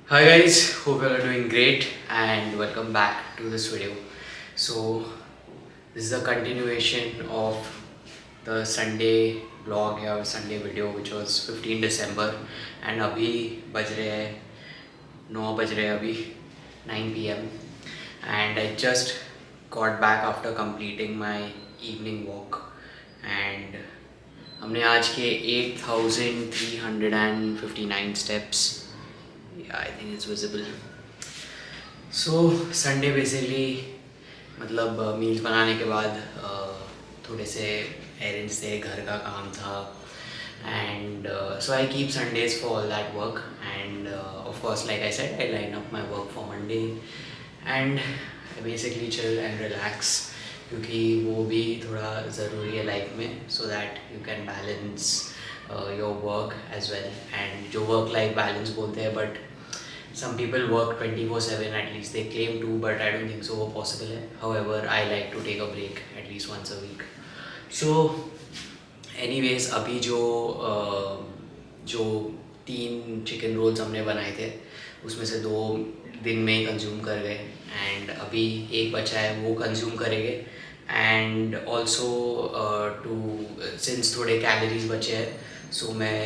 Hi guys, hope you all are doing great and welcome back to this video. So this is a continuation of the Sunday vlog या Sunday video which was 15 December and अभी बज रहे हैं 9 बज रहे हैं अभी 9 p.m. and I just got back after completing my evening walk and हमने आज के 8,359 steps. Yeah, I think it's visible. So Sunday basically मतलब मील्स बनाने के बाद थोड़े से एरेंज थे, घर का काम था and so I keep Sundays for all that work and of course like I said I line up my work for Monday and I basically chill and relax क्योंकि वो भी थोड़ा ज़रूरी है लाइफ में so that you can balance your work as well and जो work life balance बोलते हैं but some people work 24/7 at least they claim to but I don't think so वो possible है. However I like to take a break at least once a week. So anyways अभी जो 3 chicken roles हमने बनाए थे उसमें से 2 दिन में ही कंज्यूम कर गए एंड अभी एक बचा है वो कंज्यूम करेंगे एंड ऑल्सो टू सिंस थोड़े कैलोरीज बचे हैं सो मैं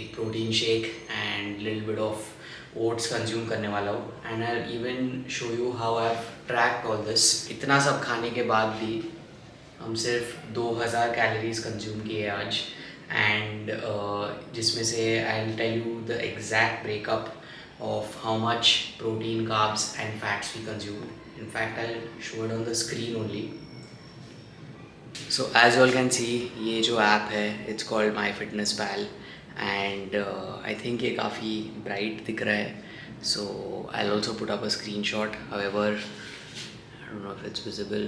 एक protein shake and little bit of oats consume करने वाला हूँ and I even show you how I have tracked all this. इतना सब खाने के बाद भी हम सिर्फ 2000 कैलोरीज कंज्यूम किए आज एंड जिसमें से I will tell you the exact breakup of how much protein, carbs and fats we consume. In fact, I'll show it on the screen only. So as you all can see, ये जो app है, it's called MyFitnessPal and I think ये काफ़ी bright दिख रहा है. So I'll also put up a screenshot. However, I don't know if it's visible.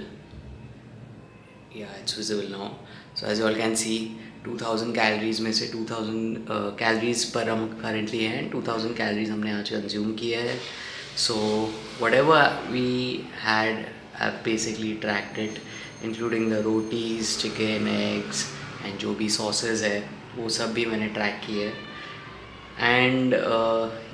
Yeah, it's visible now. So as you all can see, 2000 calories में से 2000 calories पर हम currently हैं 2000 कैलोरीज हमने आज कंज्यूम किया है. So whatever we had I basically tracked it including the rotis, chicken, eggs and जो भी सॉसेज है वो सब भी मैंने ट्रैक किए है एंड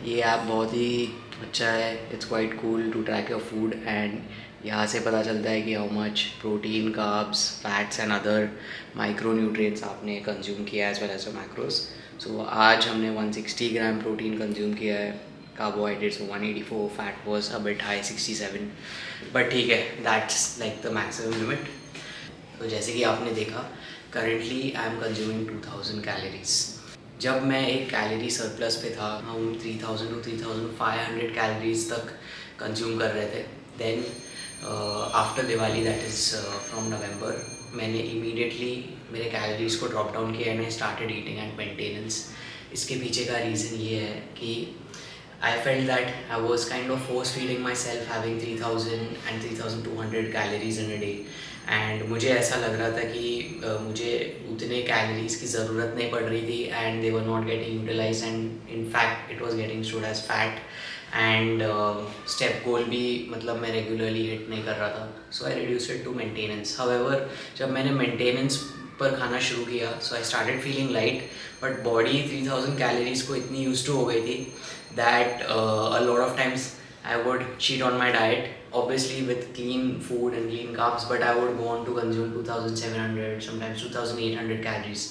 ये ऐप बहुत ही अच्छा है. It's quite cool to track your food and यहाँ से पता चलता है कि how much protein, carbs, fats and other micro nutrients आपने कंज्यूम किया है as well as the macros. So आज हमने 160 ग्राम प्रोटीन कंज्यूम किया है, carbohydrates 184, fat was a bit high 67 but ठीक है that's like the maximum limit. तो जैसे कि आपने देखा currently I am consuming 2000 calories. जब मैं एक कैलोरी सरप्लस पे था हम 3000 to 3500 कैलोरीज तक कंज्यूम कर रहे थे. Then after Diwali that is from November मैंने इमीडिएटली मेरे कैलोरीज को ड्रॉप डाउन किया and I started eating at maintenance. इसके पीछे का रीज़न ये है कि I felt that I was kind of force feeding myself having 3000 and 3200 calories in a day and मुझे ऐसा लग रहा था कि मुझे उतने कैलोरीज की ज़रूरत नहीं पड़ रही थी and they were not getting utilized and in fact it was getting stored as fat and step goal भी मतलब मैं regularly hit नहीं कर रहा था. So I reduced it to maintenance. However जब मैंने maintenance पर खाना शुरू किया so I started feeling light but body 3000 calories को इतनी used to हो गई थी that a lot of times I would cheat on my diet obviously with clean food and clean carbs but I would go on to consume 2700 sometimes 2800 calories.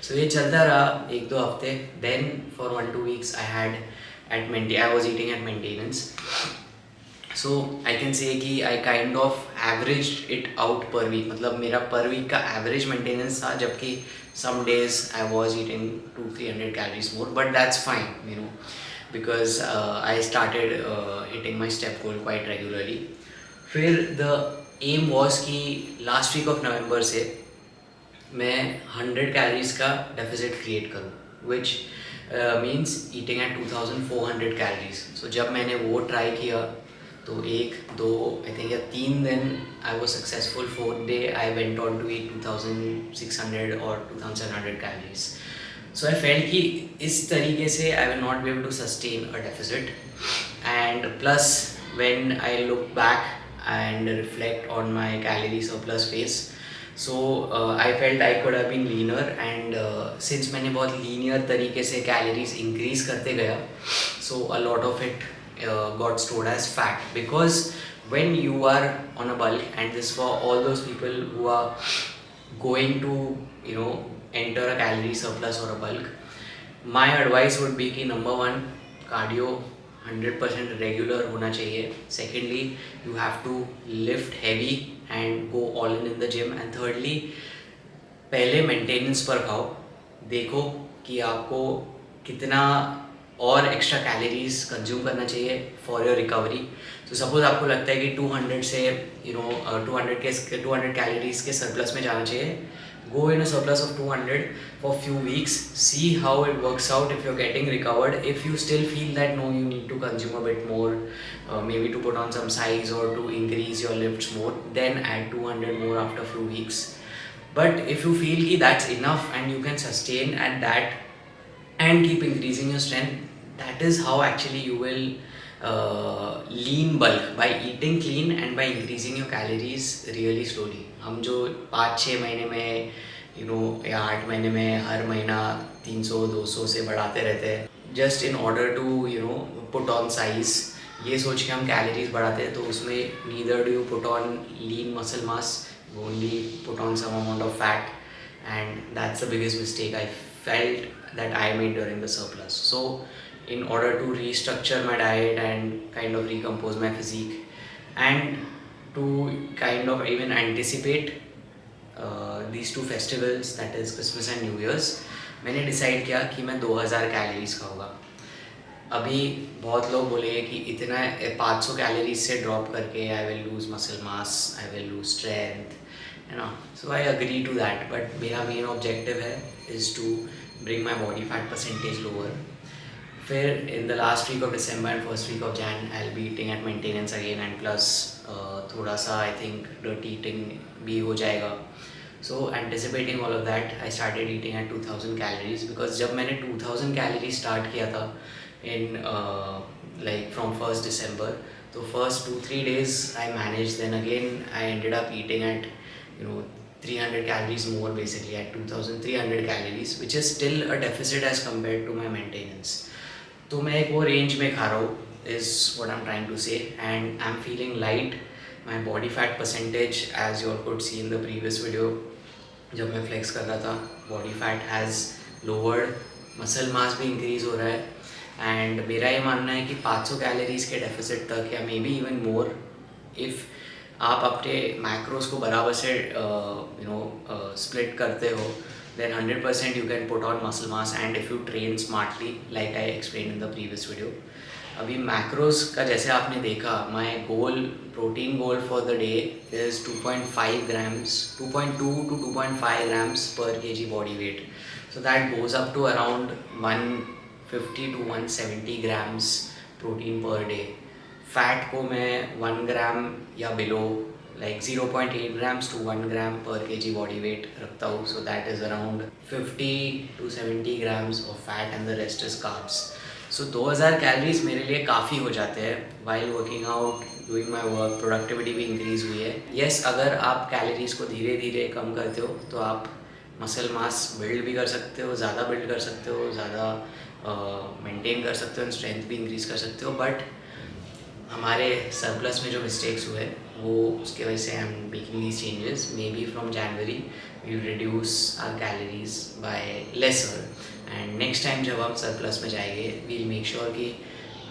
So ये चलता रहा 1-2 हफ्ते. Then for 1-2 weeks I was eating at maintenance. So I can say कि I kind of averaged it out per week. मतलब मेरा per week का average maintenance था जबकि some days I was eating 200-300 calories more but that's fine you know because I started hitting my step goal quite regularly. फिर the aim was कि last week of November से मैं 100 calories का deficit create करूँ which means eating at 2400 calories. So जब मैंने वो try किया तो 1-2 I think या 3 दिन I was successful. 4th day I went on to eat 2600 or 2700 calories. So I felt कि इस तरीके से I will not be able to sustain a deficit and plus when I look back and reflect on my calorie surplus phase so I felt I could have been leaner and since मैंने बहुत linear तरीके से calories increase करते गया so a lot of it got stored as fat. Because when you are on a bulk, and this for all those people who are going to enter a calorie surplus or a bulk, my advice would be कि number one, cardio 100% regular होना चाहिए. Secondly, you have to lift heavy and go all in the gym. And thirdly, पहले maintenance पर खाओ, देखो कि आपको कितना और एक्स्ट्रा कैलोरीज कंज्यूम करना चाहिए फॉर योर रिकवरी. तो सपोज आपको लगता है कि 200 से 200 कैलोरीज के सरप्लस में जाना चाहिए, go in a surplus of 200 for few weeks, see how it works out. If you're getting recovered, if you still feel that no, you need to consume a bit more, maybe to put on some size or to increase your lifts more, then add 200 more after few weeks. But if you feel ki that's enough and you can sustain at that and keep increasing your strength, that is how actually you will lean bulk, by eating clean and by increasing your calories really slowly. हम जो 5-6 महीने में या 8 महीने में हर महीना 300-200 से बढ़ाते रहते हैं just in order to put on size, ये सोच के हम कैलोरीज बढ़ाते हैं, तो उसमें neither do you put on lean muscle mass, you only put on some amount of fat. And that's the biggest mistake I felt that I made during the surplus. So in order to restructure my diet and kind of recompose my physique and to kind of even anticipate these two festivals, that is Christmas and New Year's, मैंने decide किया कि मैं 2000 calories खाऊंगा. अभी बहुत लोग बोलेंगे कि इतना 500 कैलोरीज से ड्रॉप करके I will lose muscle mass, I will lose strength, so I agree to that. But मेरा मेन ऑब्जेक्टिव है is to bring my body fat percentage lower. फिर in the last week of December and first week of Jan, I'll be eating at maintenance again, and plus थोड़ा सा I think dirty eating भी हो जाएगा. So anticipating all of that, I started eating at 2000 calories. Because जब मैंने 2000 calories start किया था in like from 1st December, तो first 2-3 days I managed, then again I ended up eating at 300 calories more, basically at 2300 calories, which is still a deficit as compared to my maintenance. तो मैं एक वो range में खा रहा हूँ, is what I'm trying to say. And I'm feeling light. My body fat percentage, as you all could see in the previous video, जब मैं flex कर रहा था, body fat has lowered, muscle mass भी increase हो रहा है. And मेरा ये मानना है कि 500 कैलोरीज के डेफिसिट तक, या may be even more, if आप अपने मैक्रोस को बराबर से स्प्लिट करते हो, then 100% you can put on muscle mass. And if you train smartly, like I explained in the previous video. अभी मैक्रोस का जैसे आपने देखा, my goal, protein goal for the day is 2.5 grams, 2.2 to 2.5 grams per kg body weight. So that goes up to around 150 to 170 grams protein per day. Fat को मैं 1 ग्राम या below, like 0.8 grams to 1 gram per kg body weight रखता हूँ. So that is around 50 to 70 grams of fat and the rest is carbs. So 2000 calories मेरे लिए काफ़ी हो जाते हैं while working out, doing my work. Productivity भी increase हुई है. Yes, अगर आप कैलोरीज को धीरे धीरे कम करते हो तो आप मसल मास बिल्ड भी कर सकते हो, ज़्यादा बिल्ड कर सकते हो, ज़्यादा मेंटेन कर सकते हो, स्ट्रेंथ भी इंक्रीज़ कर सकते हो. बट हमारे सरप्लस में जो मिस्टेक्स हुए वो उसके वजह से I am making these changes. Maybe from January we will reduce our calories by lesser. And next time जब हम सरप्लस में जाएंगे, वी विल मेक श्योर कि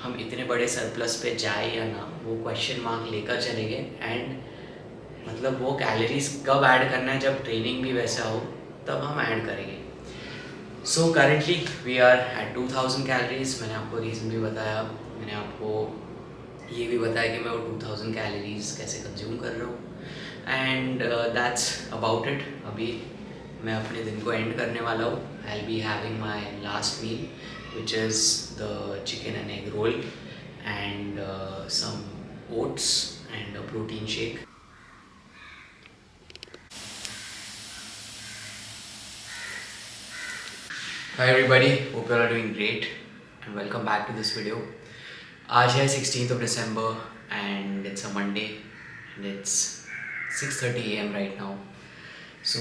हम इतने बड़े सरप्लस पे जाए या ना, वो क्वेश्चन मार्क लेकर चलेंगे. एंड मतलब वो कैलोरीज कब ऐड करना है, जब ट्रेनिंग भी वैसा हो तब हम ऐड करेंगे. So currently we are at 2000 calories. मैंने आपको रीज़न भी बताया, मैंने आपको ये भी बताया कि मैं वो 2000 कैलोरीज कैसे कंज्यूम कर रहा हूँ. And that's about it. अभी मैं अपने दिन को एंड करने वाला हूँ. I will be having my last meal, which is the chicken and egg roll and some oats and a protein shake. Hi everybody, hope you all are doing great and welcome back to this video. आज है 16th of December and it's a Monday and it's 6:30 AM right now. So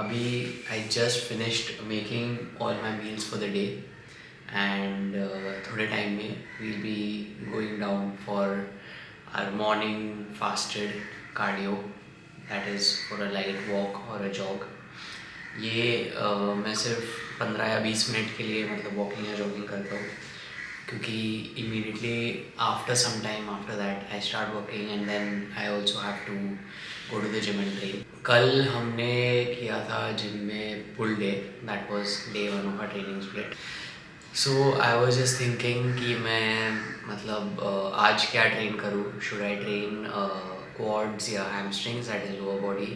अभी I just finished making all my meals for the day and थोड़े time में we'll be going down for our morning fasted cardio, that is for a light walk or a jog. ये मैं सिर्फ 15 या 20 minute के लिए मतलब walking या जॉगिंग करता हूँ, क्योंकि immediately after some time after that I start working and then I also have to go to the gym and train. कल हमने किया था जिम में पुल day, that was day 1 of our training split. So I was just thinking कि मैं मतलब आज क्या ट्रेन करूँ, should I train quads या hamstrings, that is lower body,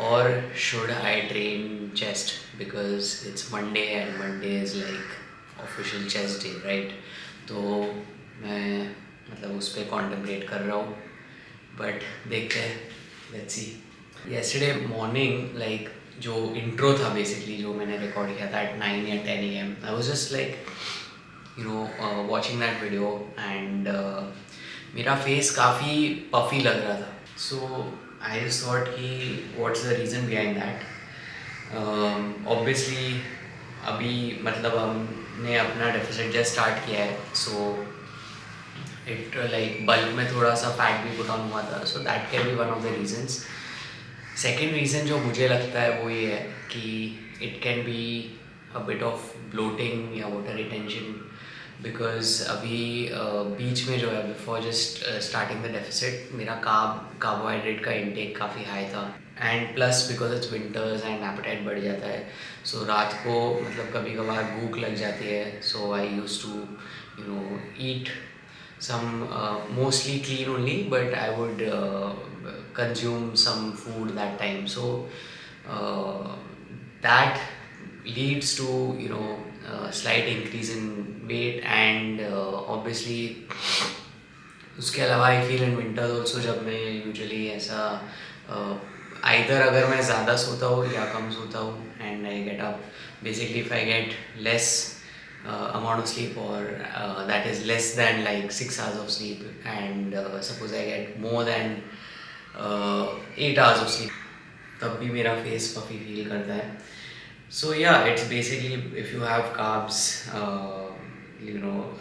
or should I train chest because it's Monday and Monday is like official chest day, right? तो मैं मतलब उस पर कॉन्टम्पलेट कर रहा हूँ, बट देखते हैं, let's see. Yesterday morning like जो इंट्रो था बेसिकली जो मैंने रिकॉर्ड किया था एट 9 या 10 AM, I was just like watching that video and मेरा फेस काफ़ी पफी लग रहा था. सो आई जस्ट थॉट कि what's the reason behind that. Obviously अभी मतलब हमने अपना डेफिसिट जस्ट स्टार्ट किया है, सो इट लाइक बल्क में थोड़ा सा फैट भी पुट ऑन हुआ था, so that can be one of the reasons. Second reason जो मुझे लगता है वो ये है कि it can be a bit of bloating या वाटर रिटेंशन, बिकॉज अभी बीच में जो है before just starting the deficit मेरा कार्बोहाइड्रेट का इंटेक काफ़ी हाई था, and plus because it's winters and appetite बढ़ जाता है, सो रात को मतलब कभी कभार भूख लग जाती है, so I use to eat some mostly clean only, but I would consume some food that time, so that leads to slight increase in weight, and obviously उसके अलावा I feel in winters also, जब मैं usually ऐसा either अगर मैं ज़्यादा सोता हूँ या कम सोता हूँ and I get up, basically if I get less amount of sleep, or that is less than like 6 hours of sleep, and suppose I get more than 8 hours of sleep, तब भी मेरा फेस पफी फील करता है. So yeah, it's basically if you have carbs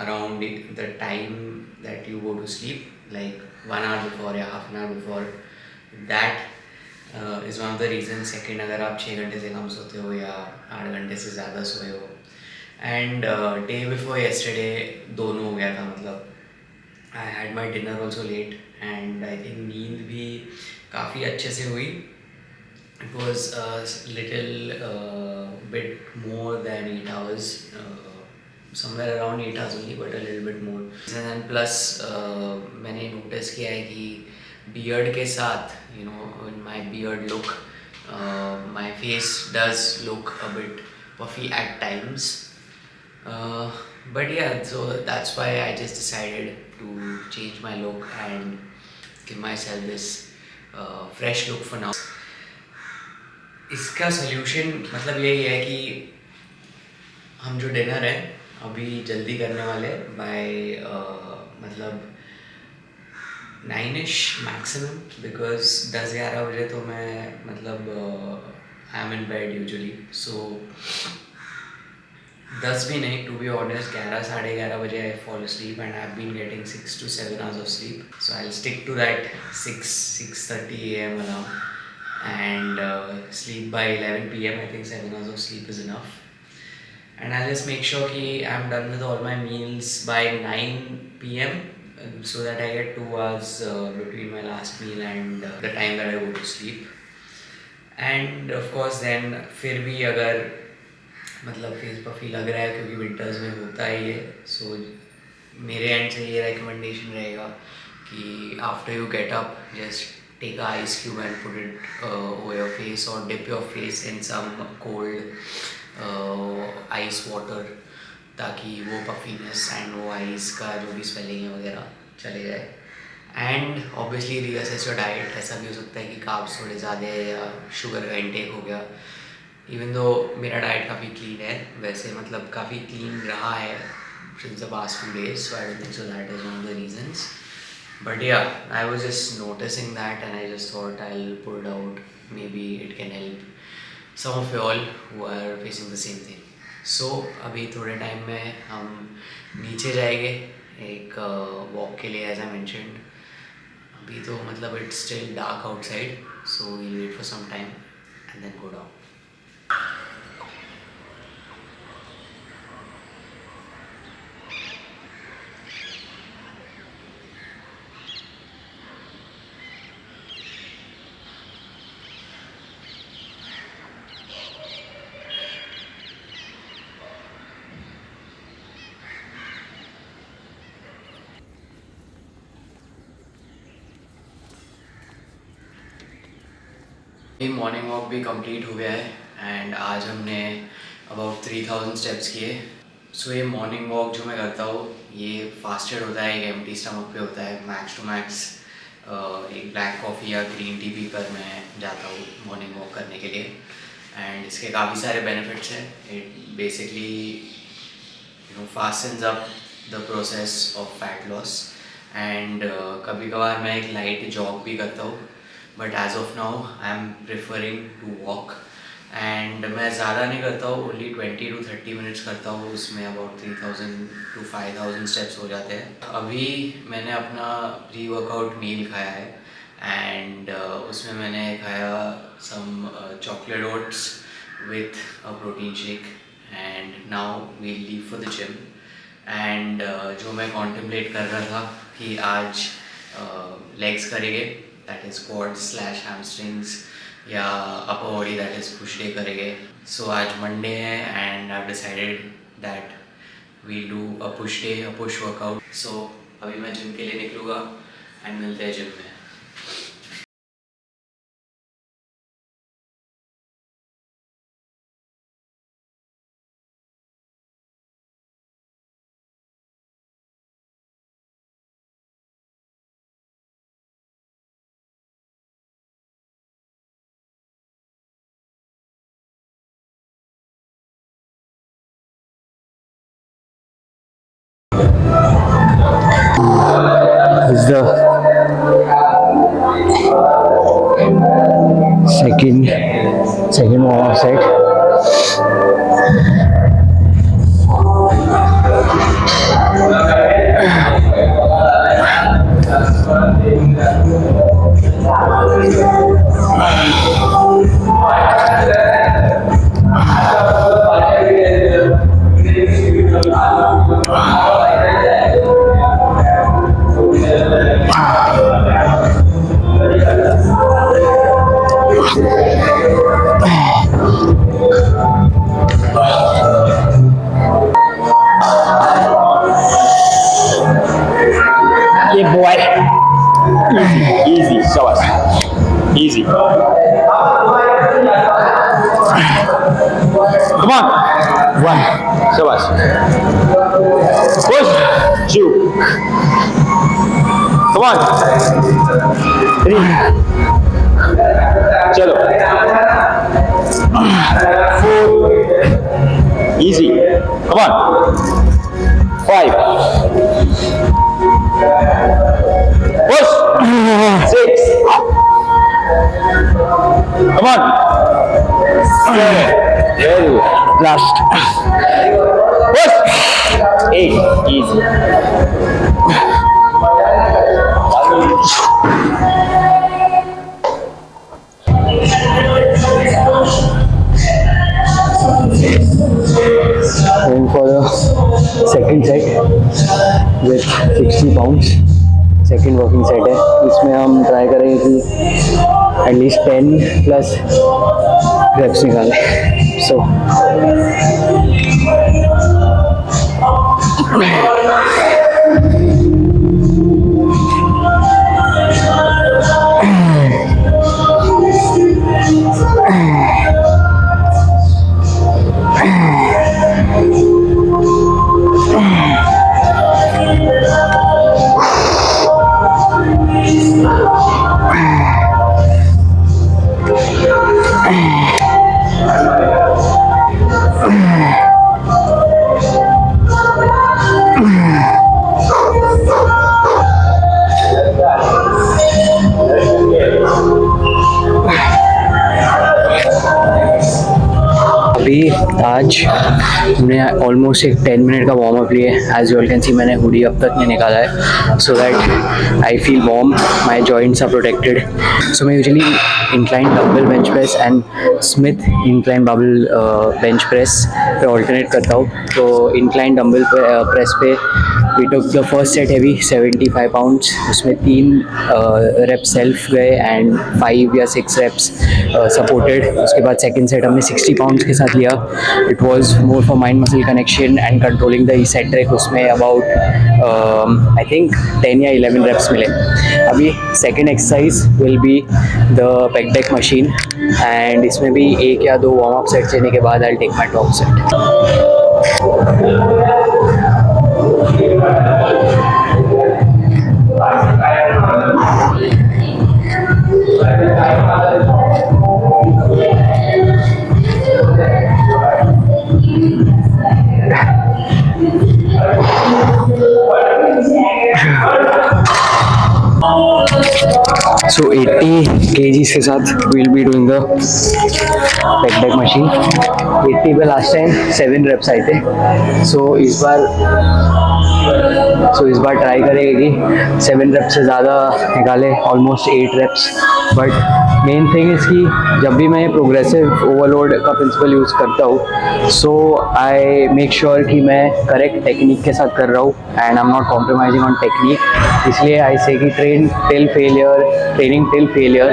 around the time that you go to sleep, like 1 hour before या half an hour before, that is one of the reasons. Second, अगर आप 6 घंटे से कम सोते हो या 8 घंटे से ज़्यादा सोए हो, एंड डे बिफोर येस्टरडे दोनों हो गया था, मतलब I had my dinner also let, and I think नींद भी काफ़ी अच्छे से हुई. It was little bit more than 8 hours, somewhere around 8 hours only, but a little bit more. And plus मैंने नोटिस किया है कि बियर्ड के साथ in my beard look, my face does look a bit puffy at times. But yeah, so that's why I just decided to change my look and give myself this fresh look for now. इसका solution मतलब यही है कि हम जो dinner है अभी जल्दी करने वाले by मतलब 9ish maximum, because 10-11 बजे तो मैं मतलब I'm in bed usually, so 10 भी नहीं, टू बी ऑनेस्ट 11-11:30 बजे I fall asleep, and I've been getting 6 to 7 hours of sleep, so I'll stick to that 6:30 AM alarm and sleep by 11 PM. I think 7 hours of sleep is enough, and I'll just make sure कि I'm done with all my meals by 9 PM, so that I get 2 hours between my last meal and the time that I go to sleep. And of course then फिर भी अगर मतलब face puffy लग रहा है, क्योंकि winters में होता ही है, सो मेरे एंड से ये रिकमेंडेशन रहेगा कि after you get up just take a ice cube and put it over your face, और dip your face in some cold ice water, ताकि वो पफीनेस एंड वो आइस का जो भी स्वेलिंग है वगैरह चले जाए. And obviously reassess your diet. ऐसा भी हो सकता है कि कार्ब्स थोड़े ज़्यादा है या शुगर का इंटेक हो गया, इवन दो मेरा डाइट काफ़ी क्लीन है वैसे, मतलब काफ़ी क्लीन रहा है since the past few days, so I don't think so that is one of the reasons. But yeah, I was just noticing that and I just thought I'll put it out, maybe it can help some of you all who are facing the same thing. सो अभी थोड़े time में हम नीचे जाएंगे एक walk के लिए, as I mentioned. अभी तो मतलब it's still dark outside, so we'll wait for some time and then go down. Morning walk भी कंप्लीट हो गया है एंड आज हमने अबाउट 3000 स्टेप्स किए। सो ये मॉर्निंग वॉक जो मैं करता हूँ ये फास्टेड होता है, एक एम्प्टी स्टमक पे होता है। मैक्स टू मैक्स एक ब्लैक कॉफ़ी या ग्रीन टी पीकर मैं जाता हूँ मॉर्निंग वॉक करने के लिए। एंड इसके काफ़ी सारे बेनिफिट्स हैं। It basically fastens up the process of fat loss. And कभी कभार मैं एक लाइट जॉग भी करता हूँ, but as of now I am preferring to walk. And मैं ज़्यादा नहीं करता हूँ, ओनली 20 to 30 मिनट्स करता हूँ, उसमें अबाउट 3000 to 5000 स्टेप्स हो जाते हैं। अभी मैंने अपना प्री वर्कआउट मील खाया है एंड उसमें मैंने खाया some chocolate oats with a protein shake and now we leave for the gym. And जो मैं कॉन्टेम्पलेट कर रहा था कि आज लेग्स करेंगे, that is quads slash hamstrings, या upper body that is push day करेंगे। सो आज मंडे है and I have decided that we'll do a push day, a push workout. So अभी मैं जिम के लिए निकलूँगा एंड मिलते हैं जिम में। Is the second warm-up set. Yeah, boy. Easy, show us. Easy. Come on. One. Show us. Push. Two. Come on. Three. Chalo. Four. Easy. Come on. Five. Push. Six. Come on. Seven. Very good. Last. Push. Eight. Easy. Going for the second set with 60 pounds. Second working set है, इसमें हम try करेंगे कि at least 10 plus wraps निकालें। सो आज हमने almost एक 10 minute का वार्म अप लिए. As you all can see मैंने हुडी अब तक नहीं निकाला है so that I feel warm, my joints are protected. So मैं usually incline dumbbell bench press and smith incline barbell bench press पे ऑल्टरनेट करता हूँ. तो इंक्लाइन डम्बल प्रेस पे we took the first set heavy 75 pounds, उसमें 3 wraps self गए and 5 या 6 wraps supported. उसके बाद सेकंड सेट हमने 60 पाउंड्स के साथ लिया. It was more for mind muscle connection and controlling the eccentric. उसमें अबाउट आई थिंक 10 या 11 रेप्स मिले. अभी second exercise will be the peg deck machine and इसमें भी 1 या 2 वार्म अप सेट लेने के बाद I take my top set. So 80 kgs के साथ we'll be doing the pec deck machine. 80 पे लास्ट टाइम 7 reps आए थे. So इस बार ट्राई करेंगे कि 7 reps से ज़्यादा निकाले, almost 8 reps. But main thing is कि जब भी मैं प्रोग्रेसिव ओवरलोड का प्रिंसिपल यूज़ करता हूँ सो आई मेक श्योर कि मैं करेक्ट टेक्निक के साथ कर रहा हूँ and I am not compromising on technique. इसलिए आई से कि training till failure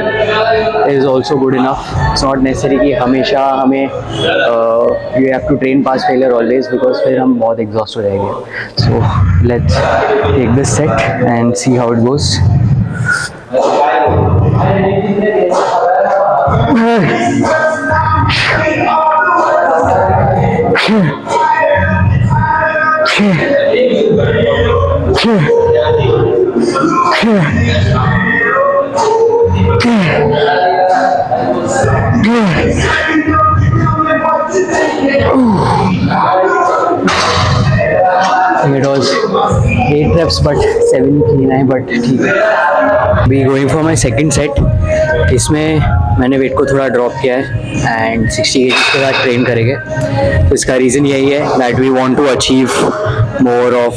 is also good enough. It's not necessary कि हमेशा हमें you have to train past failure always, because फिर हम बहुत एग्जॉस्ट हो जाएंगे. So let's take this set and see how it goes. It was 8 reps but 7 clean है, but ठीक है. Be going for my second set. इसमें मैंने वेट को थोड़ा ड्रॉप किया है एंड 60 kg के बाद ट्रेन करेंगे. तो इसका रीज़न यही है that we want to achieve more of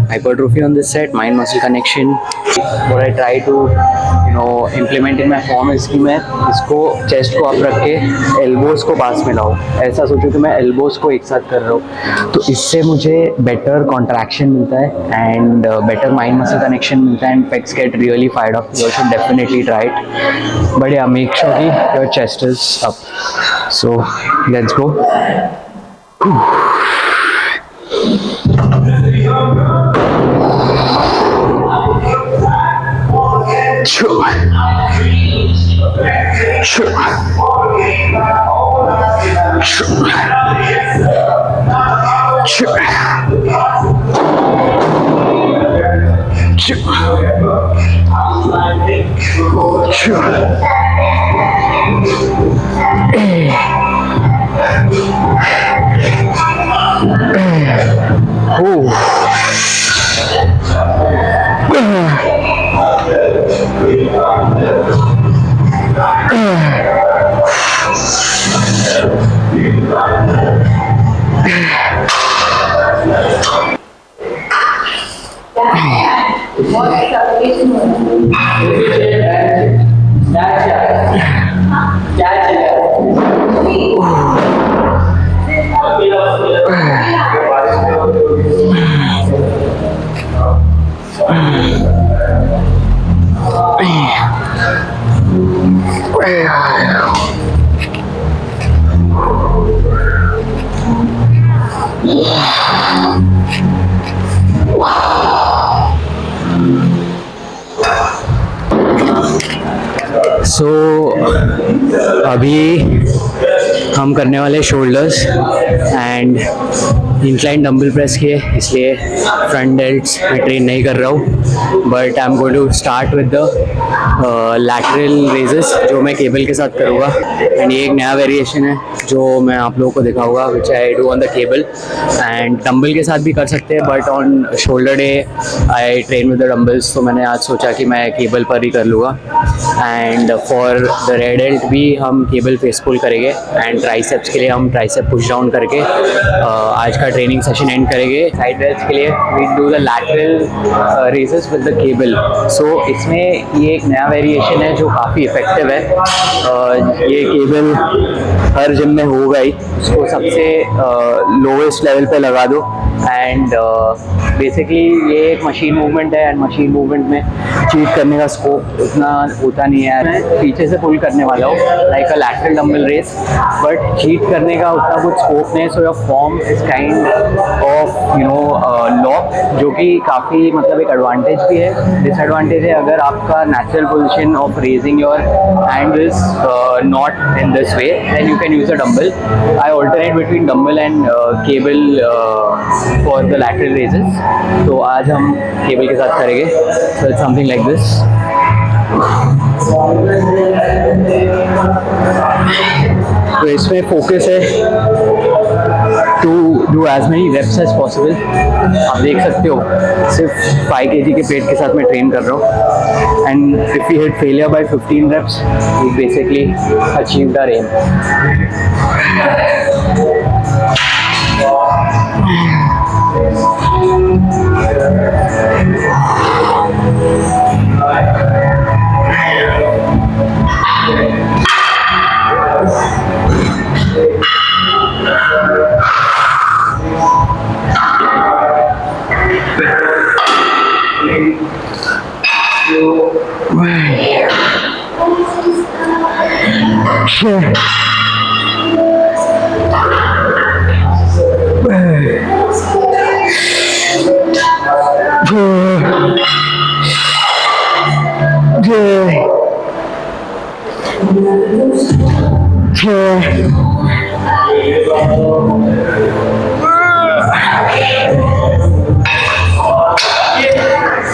hypertrophy on this set, mind muscle connection. What I try to implement in my form is कि मैं इसको चेस्ट को अप रख के एल्बोज को पास में लाऊं. ऐसा सोचो कि मैं एल्बोज को एक साथ कर रहा हूँ, तो इससे मुझे बेटर कॉन्ट्रैक्शन मिलता है and better mind muscle connection मिलता है and pecs get really fired up. You should definitely try it. But yeah, make sure कि your chest is up. So let's go. Sure. सो अभी हम करने वाले shoulders and incline dumbbell press के, इसलिए front delts मैं ट्रेन नहीं कर रहा हूँ, but I am going to start with the lateral raises जो मैं केबल के साथ करूँगा. एंड ये एक नया वेरिएशन है जो मैं आप लोगों को दिखाऊंगा, which I do on the cable. And dumbbell के साथ भी कर सकते हैं, but on shoulder day I train with the dumbbells, तो मैंने आज सोचा कि मैं केबल पर ही कर लूँगा. And for the red belt भी हम केबल फेस पुल करेंगे एंड ट्राइसेप्स के लिए हम ट्राइसेप पुश डाउन करके आज का ट्रेनिंग सेशन एंड करेंगे। साइड डेल्ट्स के लिए we do the lateral raises with the cable. So इसमें ये एक नया वेरिएशन है जो काफ़ी इफेक्टिव है। ये केबल हर जिम में होगा ही, उसको सबसे लोवेस्ट लेवल पे लगा दो एंड बेसिकली ये एक मशीन मूवमेंट है एंड मशीन मूवमेंट में चीट करने का स्कोप उतना होता नहीं है। मैं पीछे से पुल करने वाला हूँ like a lateral dumbbell raise, but cheat करने का उतना कुछ स्कोप नहीं। So your form is kind of lock, जो कि काफ़ी मतलब एक एडवांटेज भी है। डिसएडवांटेज है अगर आपका natural position of raising your hand is not in this way, then you can use a dumbbell. I alternate between dumbbell and cable for the lateral raises. तो आज हम केबल के साथ करेंगे। So it's something like this. तो इसमें focus है to do as many reps as possible. आप देख सकते हो सिर्फ 5 kg के पेट के साथ मैं ट्रेन कर रहा हूँ and if you hit failure by 15 reps we basically achieved our aim.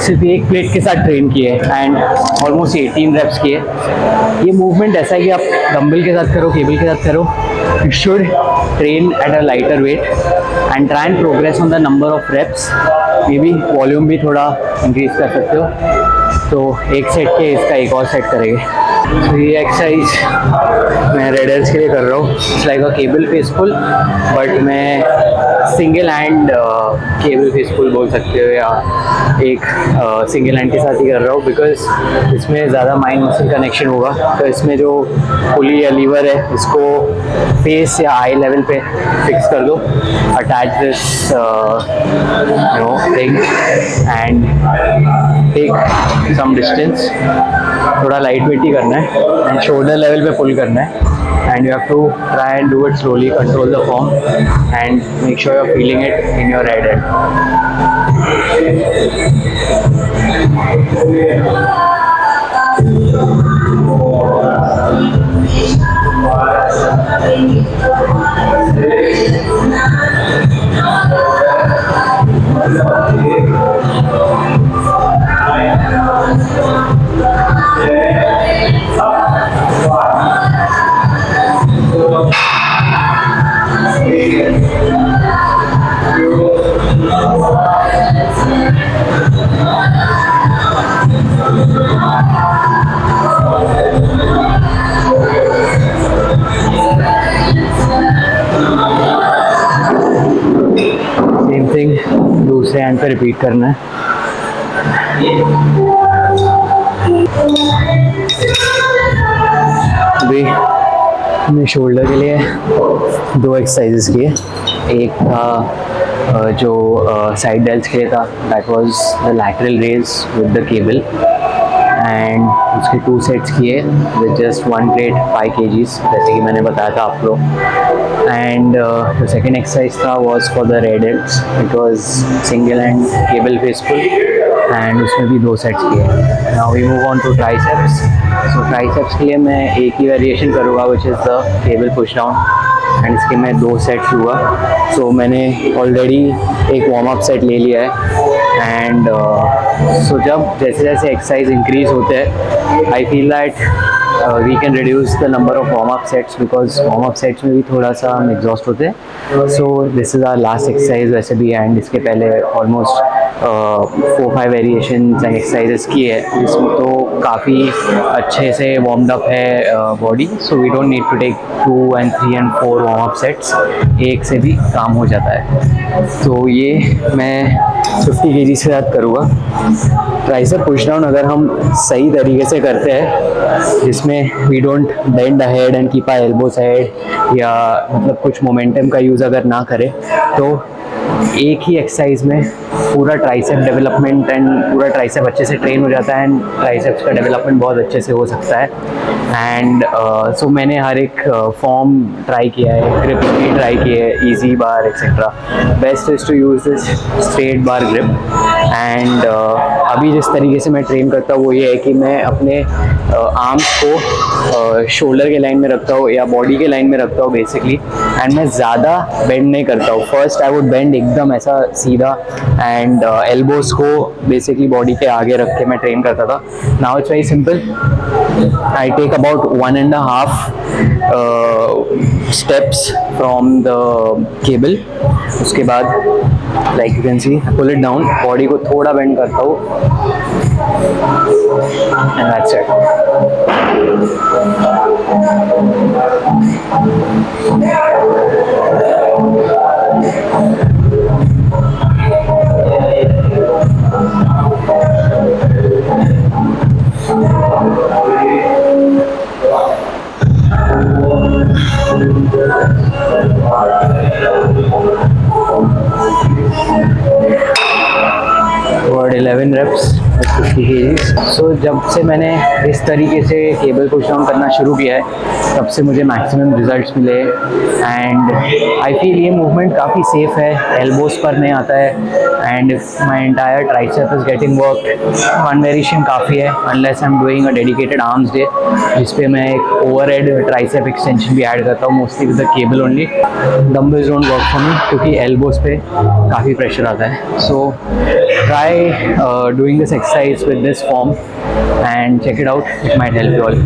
सिर्फ एक प्लेट के साथ ट्रेन किए एंड ऑलमोस्ट 18 reps किए। ये मूवमेंट ऐसा है कि आप डंबल के साथ करो, केबल के साथ करो, you should train at a lighter weight and try and progress on the number of reps। Maybe volume भी थोड़ा इंक्रीज कर सकते हो। तो एक सेट के इसका एक और सेट करेंगे। तो ये एक्सरसाइज मैं रेडर्स के लिए कर रहा हूँ। It's like a cable face pull, but मैं single hand cable face pull बोल सकते हो या एक सिंगल हैंड के साथ ही कर रहा हूँ, बिकॉज इसमें ज़्यादा माइंड मसल कनेक्शन होगा। तो इसमें जो पुली या लीवर है इसको फेस या आई लेवल पे फिक्स कर दो, attach this thing and take some distance. थोड़ा लाइट वेट ही करना है एंड शोल्डर लेवल पे पुल करना है and you have to try and do it slowly, control the form and make sure you're feeling it in your right hand. Same thing दूसरे hand पे repeat करना है। अभी हमने शोल्डर के लिए 2 एक्सरसाइजेस किए। एक था जो साइड डेल्ट्स के लिए था, that was the lateral raise with the cable and उसके 2 सेट्स किए विद जस्ट 1 प्लेट 5 kgs, जैसे कि मैंने बताया था आप लोग। एंड जो सेकेंड एक्सरसाइज था was for the rear delts, it was single hand cable face pull and उसमें भी 2 सेट्स किए। Now we move on to triceps. So triceps के लिए मैं एक ही वेरिएशन करूँगा which is the cable push down and इसके मैं 2 सेट्स लूँगा। सो मैंने ऑलरेडी एक वार्म अप सेट ले लिया है एंड सो जब जैसे जैसे एक्सरसाइज इंक्रीज होते हैं I feel that we can reduce the number of warm up sets, because warm up sets में भी थोड़ा सा हम एग्जॉस्ट होते हैं। So this is our last exercise वैसे भी एंड इसके पहले ऑलमोस्ट 4-5 वेरिएशंस एंड एक्सरसाइजेस की है, जिसमें तो काफ़ी अच्छे से वार्म्ड अप है body. So we don't need to take 2 and 3 and 4 warm up sets, एक से भी काम हो जाता है. तो ये मैं 50 kg के साथ करूँगा. ट्राइसेप पुश डाउन अगर हम सही तरीके से करते हैं, जिसमें we don't bend ahead and keep our elbow side, या मतलब कुछ मोमेंटम का यूज़ अगर ना करें, तो एक ही एक्सरसाइज में पूरा ट्राइसेप डेवलपमेंट एंड पूरा ट्राइसेप अच्छे से ट्रेन हो जाता है एंड ट्राइसेप्स का डेवलपमेंट बहुत अच्छे से हो सकता है. एंड सो मैंने हर एक फॉर्म ट्राई किया है, ग्रिप भी ट्राई की है, easy bar etcetera. Best is to use this straight bar grip. And अभी जिस तरीके से मैं ट्रेन करता हूँ वो ये है कि मैं अपने आर्म्स को शोल्डर के लाइन में रखता हूँ या बॉडी के लाइन में रखता हूँ बेसिकली. एंड मैं ज़्यादा बेंड नहीं करता हूँ. फर्स्ट आई वुड बेंड एकदम ऐसा सीधा एंड एल्बोज को बेसिकली बॉडी के आगे रख के मैं ट्रेन करता था. Now it's very simple. I take about 1.5 steps from the cable. उसके बाद like you can see, pull it down, body को थोड़ा बेंड करता हूँ and that's it. और 11 reps with 50 kgs. सो जब से मैंने इस तरीके से केबल पुश डाउन करना शुरू किया है, तब से मुझे मैक्सिमम रिजल्ट्स मिले. एंड आई फील ये मूवमेंट काफ़ी सेफ है, एल्बोज पर नहीं आता है. And if my entire tricep is getting work, one variation काफ़ी है, unless I am doing a dedicated arms day जिसपे मैं एक ओवरहेड ट्राइसेप एक्सटेंशन भी ऐड करता हूँ, mostly with the cable only. Dumbbells don't work for me क्योंकि elbows पे काफ़ी प्रेशर आता है. सो try doing this exercise with this form and check it out. It might help you all.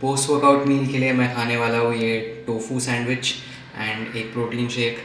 Post workout meal के लिए मैं खाने वाला हूँ ये टोफू सैंडविच एंड एक प्रोटीन शेक.